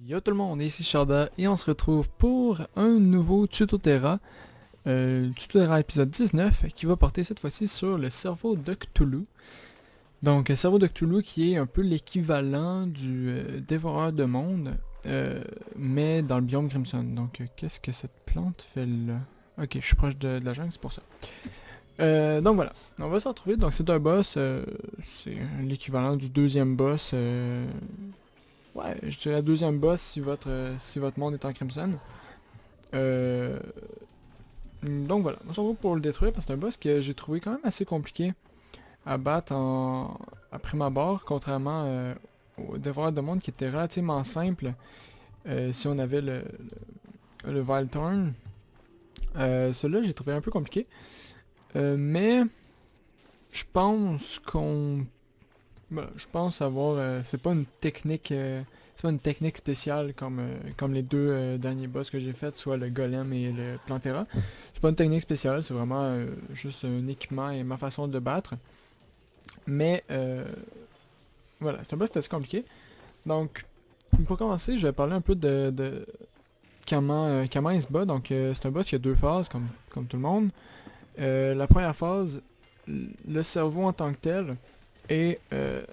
Yo tout le monde, ici Sharda et on se retrouve pour un nouveau Tutoterra, Tutoterra épisode 19 qui va porter cette fois-ci sur le cerveau de Cthulhu. Donc le cerveau de Cthulhu qui est un peu l'équivalent du dévoreur de monde, mais dans le biome Crimson. Donc qu'est-ce que cette plante fait là? Ok, je suis proche de la jungle, c'est pour ça. Donc voilà, on va se retrouver, donc c'est un boss, c'est l'équivalent du deuxième boss. Ouais, je dirais deuxième boss si votre monde est en Crimson. Euh, donc voilà, on s'en va pour le détruire parce que c'est un boss que j'ai trouvé quand même assez compliqué à battre à prime abord, contrairement au dévoreur de monde qui était relativement simple si on avait le Vilethorn. Celui-là j'ai trouvé un peu compliqué, mais je pense qu'on je pense avoir. C'est pas une technique. C'est pas une technique spéciale comme les deux derniers boss que j'ai fait, soit le Golem et le Plantera. C'est pas une technique spéciale, c'est vraiment juste un équipement et ma façon de le battre. Mais voilà, c'est un boss assez compliqué. Donc, pour commencer, je vais parler un peu de comment il se bat. Donc, c'est un boss qui a deux phases, comme tout le monde. La première phase, le cerveau en tant que tel est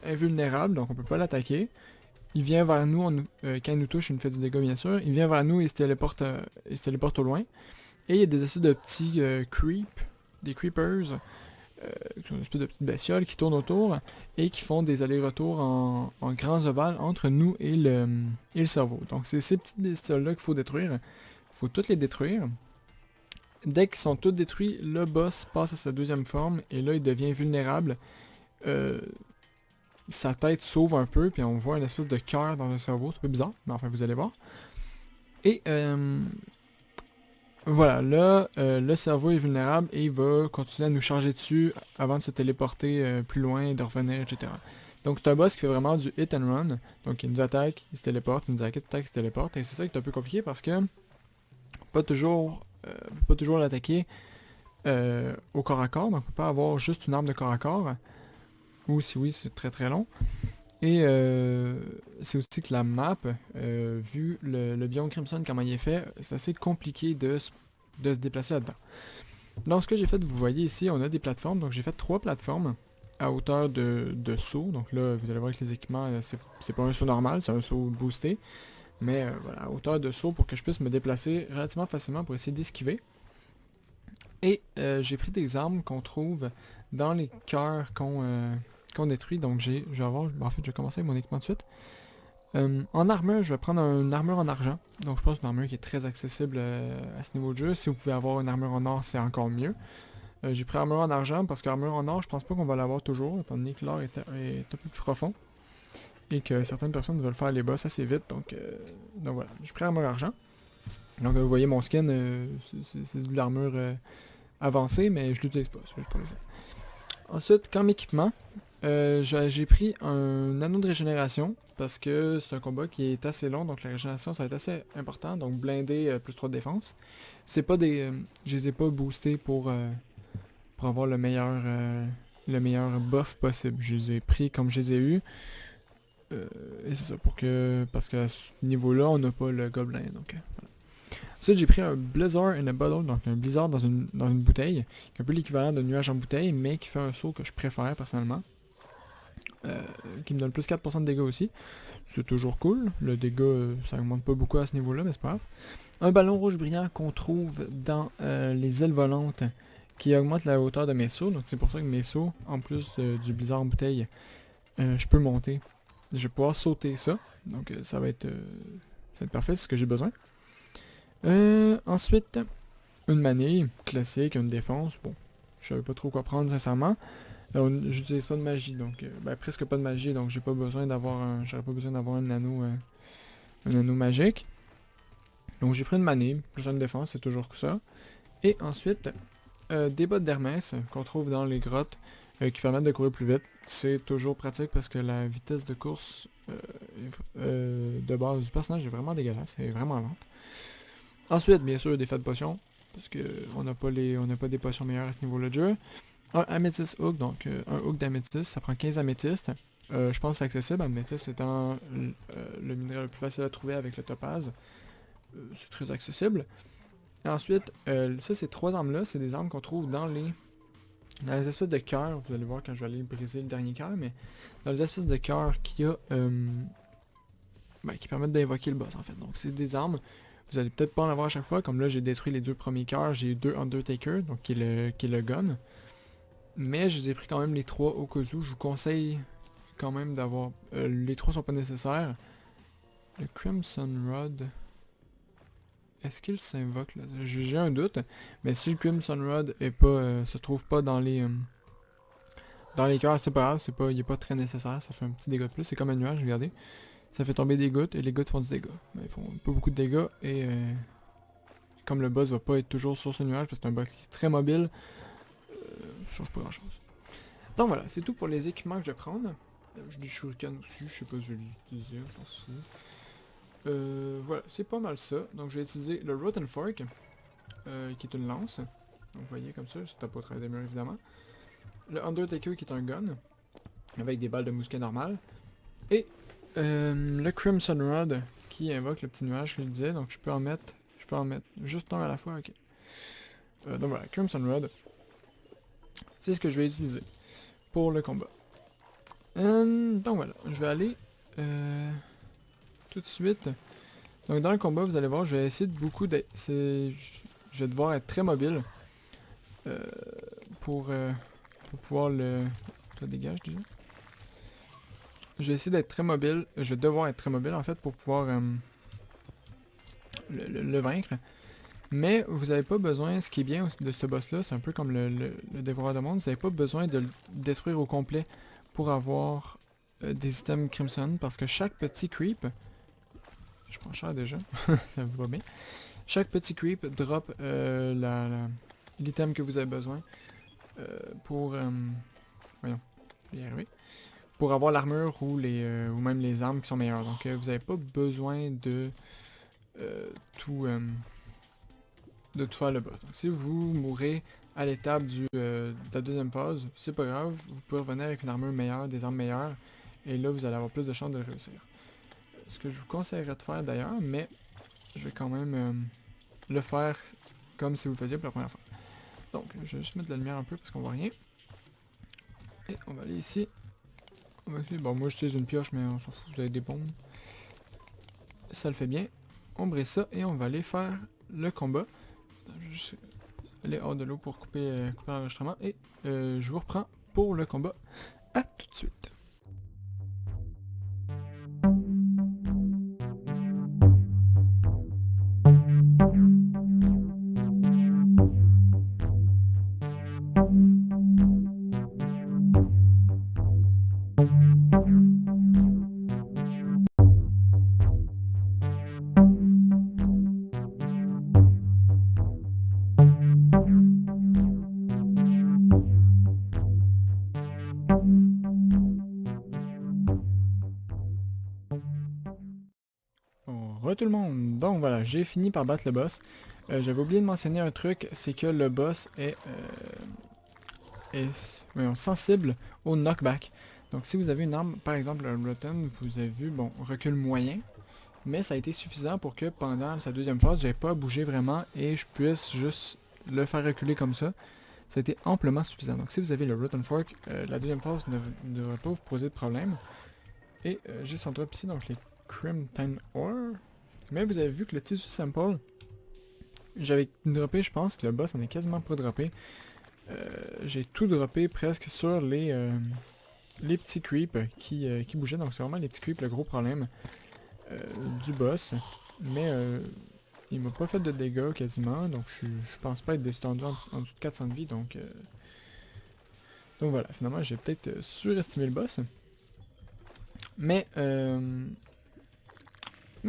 invulnérable, donc on peut pas l'attaquer. Il vient vers nous, quand il nous touche, il nous fait du dégât bien sûr. Il vient vers nous et il se téléporte au loin. Et il y a des espèces de petits des creepers, qui sont des espèces de petites bestioles qui tournent autour et qui font des allers-retours en grands ovales entre nous et le cerveau. Donc c'est ces petites bestioles-là qu'il faut détruire. Il faut toutes les détruire. Dès qu'ils sont tous détruits, le boss passe à sa deuxième forme et là il devient vulnérable. Euh, Sa tête s'ouvre un peu, puis on voit une espèce de cœur dans le cerveau. C'est un peu bizarre, mais enfin, vous allez voir. Et voilà, là, le cerveau est vulnérable et il va continuer à nous charger dessus avant de se téléporter plus loin et de revenir, etc. Donc c'est un boss qui fait vraiment du hit and run. Donc il nous attaque, il se téléporte, il nous attaque, il se téléporte. Et c'est ça qui est un peu compliqué parce que pas toujours, pas toujours l'attaquer au corps à corps. Donc on peut pas avoir juste une arme de corps à corps. Ou si oui, c'est très très long. Et c'est aussi que la map, vu le biome Crimson, comment il est fait, c'est assez compliqué de se déplacer là-dedans. Donc ce que j'ai fait, vous voyez ici, on a des plateformes. Donc j'ai fait 3 plateformes à hauteur de saut. Donc là, vous allez voir que les équipements, c'est pas un saut normal, c'est un saut boosté. Mais voilà, à hauteur de saut pour que je puisse me déplacer relativement facilement pour essayer d'esquiver. Et j'ai pris des armes qu'on trouve dans les cœurs qu'on détruit. Donc en fait, je vais commencer avec mon équipement de suite. En armure, je vais prendre une armure en argent. Donc je pense une armure qui est très accessible à ce niveau de jeu. Si vous pouvez avoir une armure en or, c'est encore mieux. J'ai pris armure en argent parce qu'armure en or, je pense pas qu'on va l'avoir toujours, étant donné que l'or est un peu plus profond. Et que certaines personnes veulent faire les boss assez vite. Donc voilà, j'ai pris armure argent. Donc vous voyez mon skin, c'est de l'armure avancée, mais je l'utilise pas. Ensuite, comme équipement, j'ai pris un anneau de régénération parce que c'est un combat qui est assez long, donc la régénération ça va être assez important, donc blindé plus 3 de défense. C'est pas des. Je les ai pas boostés pour avoir le meilleur buff possible. Je les ai pris comme je les ai eus. Et c'est ça, parce qu'à ce niveau-là, on n'a pas le gobelin. Donc, voilà. Ensuite, j'ai pris un Blizzard in a Bottle, donc un blizzard dans une bouteille, qui est un peu l'équivalent d'un nuage en bouteille, mais qui fait un saut que je préfère personnellement. Qui me donne plus 4% de dégâts aussi. C'est toujours cool. Le dégât, ça augmente pas beaucoup à ce niveau-là, mais c'est pas grave. Un ballon rouge brillant qu'on trouve dans les ailes volantes, qui augmente la hauteur de mes sauts. Donc c'est pour ça que mes sauts, en plus du blizzard en bouteille, je peux monter. Je vais pouvoir sauter ça. Donc ça va être parfait, c'est ce que j'ai besoin. Ensuite, une manille classique, une défense. Bon, je savais pas trop quoi prendre sincèrement. J'utilise pas de magie, donc presque pas de magie, donc j'aurais pas besoin d'avoir un anneau magique. Donc j'ai pris une manille, plus une défense, c'est toujours que ça. Et ensuite, des bottes d'Hermès qu'on trouve dans les grottes qui permettent de courir plus vite. C'est toujours pratique parce que la vitesse de course de base du personnage est vraiment dégueulasse, c'est vraiment lente. Ensuite, bien sûr, des faits de potions, parce que on n'a pas des potions meilleures à ce niveau-là de jeu. Un Amethyst Hook, donc un hook d'améthyste, ça prend 15 améthystes. Je pense que c'est accessible, améthyste étant le minéral le plus facile à trouver avec le topaz. C'est très accessible. Et ensuite, ça ces 3 armes-là, c'est des armes qu'on trouve dans les espèces de cœurs. Vous allez voir quand je vais aller briser le dernier cœur, mais dans les espèces de cœurs qui permettent d'invoquer le boss en fait. Donc c'est des armes. Vous allez peut-être pas en avoir à chaque fois, comme là j'ai détruit les 2 premiers cœurs, j'ai eu 2 Undertaker, donc qui est le gun. Mais je les ai pris quand même les 3 au cas où. Je vous conseille quand même d'avoir... les 3 sont pas nécessaires. Le Crimson Rod... Est-ce qu'il s'invoque là? J'ai un doute. Mais si le Crimson Rod est pas, se trouve pas dans les cœurs, c'est pas grave, il est pas très nécessaire. Ça fait un petit dégât de plus. C'est comme un nuage, regardez. Ça fait tomber des gouttes et les gouttes font du dégât. Mais ils font pas beaucoup de dégâts et comme le boss va pas être toujours sur ce nuage parce que c'est un boss qui est très mobile, ça change pas grand chose. Donc voilà, c'est tout pour les équipements que je vais prendre. Je dis shuriken aussi, je sais pas si je vais les utiliser, on s'en fout. Voilà, c'est pas mal ça. Donc je vais utiliser le Rotten Fork, qui est une lance. Donc vous voyez comme ça, je tape pas au travers des murs évidemment. Le Undertaker qui est un gun, avec des balles de mousquet normales. Et le Crimson Rod qui invoque le petit nuage que je disais, donc je peux en mettre juste un à la fois, ok. Donc voilà, Crimson Rod, c'est ce que je vais utiliser pour le combat. Donc voilà, je vais aller tout de suite. Donc dans le combat, vous allez voir, je vais essayer de beaucoup d'être... Je vais devoir être très mobile pour pouvoir le... Toi dégage déjà. Je vais essayer d'être très mobile, je vais devoir être très mobile en fait pour pouvoir le vaincre. Mais vous n'avez pas besoin, ce qui est bien aussi de ce boss là, c'est un peu comme le dévoreur de monde, vous n'avez pas besoin de le détruire au complet pour avoir des items Crimson, parce que chaque petit creep, je prends cher déjà, ça va bien, chaque petit creep drop l'item que vous avez besoin pour, voyons, je vais y arriver, pour avoir l'armure ou même les armes qui sont meilleures. Donc vous n'avez pas besoin de tout faire le boss. Donc si vous mourrez à l'étape de la deuxième phase, c'est pas grave, vous pouvez revenir avec une armure meilleure, des armes meilleures, et là vous allez avoir plus de chances de le réussir. Ce que je vous conseillerais de faire d'ailleurs, mais je vais quand même le faire comme si vous le faisiez pour la première fois. Donc je vais juste mettre de la lumière un peu parce qu'on voit rien. Et on va aller ici. Bon, moi j'utilise une pioche, mais on s'en fout, vous avez des bombes. Ça le fait bien. On brise ça et on va aller faire le combat. Je vais juste aller hors de l'eau pour couper l'enregistrement. Et je vous reprends pour le combat. À tout de suite. Bonjour tout le monde, donc voilà, j'ai fini par battre le boss. J'avais oublié de mentionner un truc, c'est que le boss est sensible au knockback. Donc si vous avez une arme, par exemple un Rotten, vous avez vu, bon, recul moyen, mais ça a été suffisant pour que pendant sa deuxième phase, j'avais pas bougé vraiment et je puisse juste le faire reculer comme ça. Ça a été amplement suffisant. Donc si vous avez le Rotten Fork, la deuxième phase ne devrait pas vous poser de problème. Et j'ai son drop ici, donc les Crimson Ore. Mais vous avez vu que le tissu sample, j'avais droppé, je pense que le boss en est quasiment pas droppé. J'ai tout droppé presque sur les petits creeps qui bougeaient, donc c'est vraiment les petits creeps le gros problème du boss. Mais il m'a pas fait de dégâts quasiment, donc je pense pas être descendu en dessous de 400 de vie, donc voilà, finalement j'ai peut-être surestimé le boss. Mais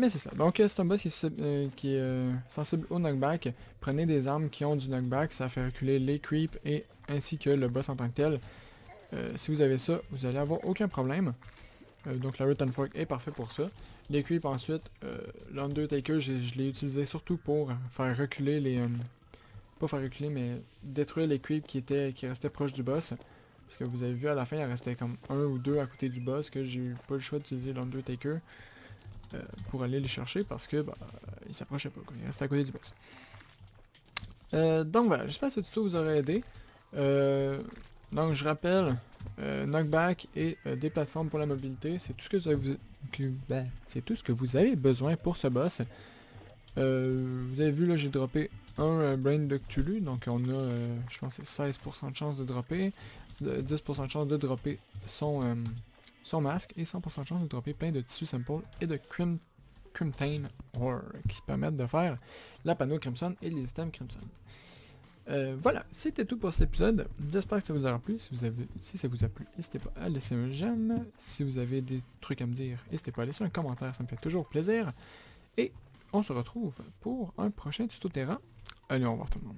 c'est ça. Donc c'est un boss qui est sensible au knockback. Prenez des armes qui ont du knockback, ça fait reculer les creeps et ainsi que le boss en tant que tel. Si vous avez ça, vous allez avoir aucun problème. Donc la Rotten Fork est parfait pour ça. Les creeps ensuite, l'Undertaker, je l'ai utilisé surtout pour faire reculer les... pas faire reculer, mais détruire les creeps qui restaient proches du boss. Parce que vous avez vu à la fin, il en restait comme un ou deux à côté du boss que j'ai eu pas le choix d'utiliser l'Undertaker pour aller les chercher parce que bah, il s'approchait pas, quoi. Il restait à côté du boss. Donc voilà, j'espère que ce tuto vous aura aidé. Donc je rappelle, knockback et des plateformes pour la mobilité, c'est tout ce c'est tout ce que vous avez besoin pour ce boss. Vous avez vu là, j'ai droppé un Brain de Cthulhu, donc on a, je pense, c'est 16% de chance de dropper, 10% de chance de dropper son masque et 100% de chance de dropper plein de tissus simple et de Crimtain Ore qui permettent de faire la panneau Crimson et les items Crimson. Voilà, c'était tout pour cet épisode. J'espère que ça vous aura plu. Si ça vous a plu, n'hésitez pas à laisser un j'aime. Si vous avez des trucs à me dire, n'hésitez pas à laisser un commentaire, ça me fait toujours plaisir. Et on se retrouve pour un prochain tuto terrain. Allez, au revoir tout le monde.